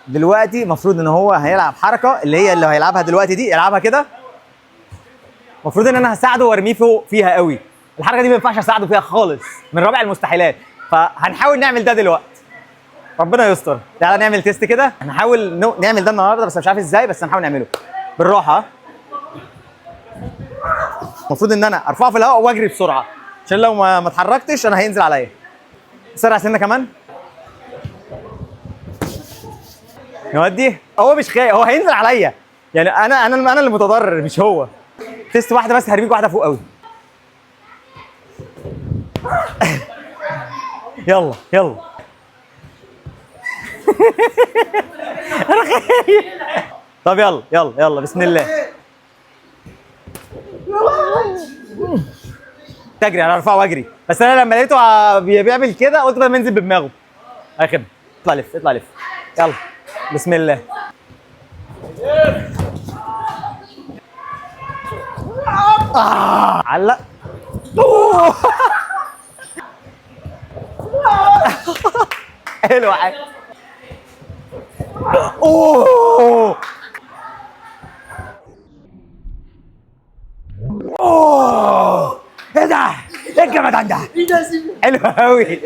دلوقتي المفروض ان هو هيلعب حركه اللي هي اللي هيلعبها دلوقتي دي، يلعبها كده. المفروض ان انا هساعده وارميه فوق فيها قوي. الحركه دي ما ينفعش اساعده فيها خالص، من رابع المستحيلات. فهنحاول نعمل ده دلوقتي، ربنا يستر. تعالى نعمل تيست كده، هنحاول نعمل ده النهارده، بس مش عارف ازاي، بس هنحاول نعمله بالراحه. المفروض ان انا ارفعه في الهواء واجري بسرعه، عشان لو ما اتحركتش انا هينزل عليا. سرع سنه كمان. نودي. هو مش خايف، هو هينزل عليا. يعني انا اللي متضرر مش هو. تيست واحده بس، هرميك واحده فوق قوي. يلا يلا. انا خايف. طب يلا يلا يلا بسم الله. تجري، انا ارفعه واجري، بس انا لما لقيته بيعمل كده قلت بقى منزل بدماغه. اي خدمه. اطلع لف اطلع لف. يلا بسم الله. علق. حلو. اوه اوه. ايه ده؟ ايه الجمدان ده؟ حلو قوي.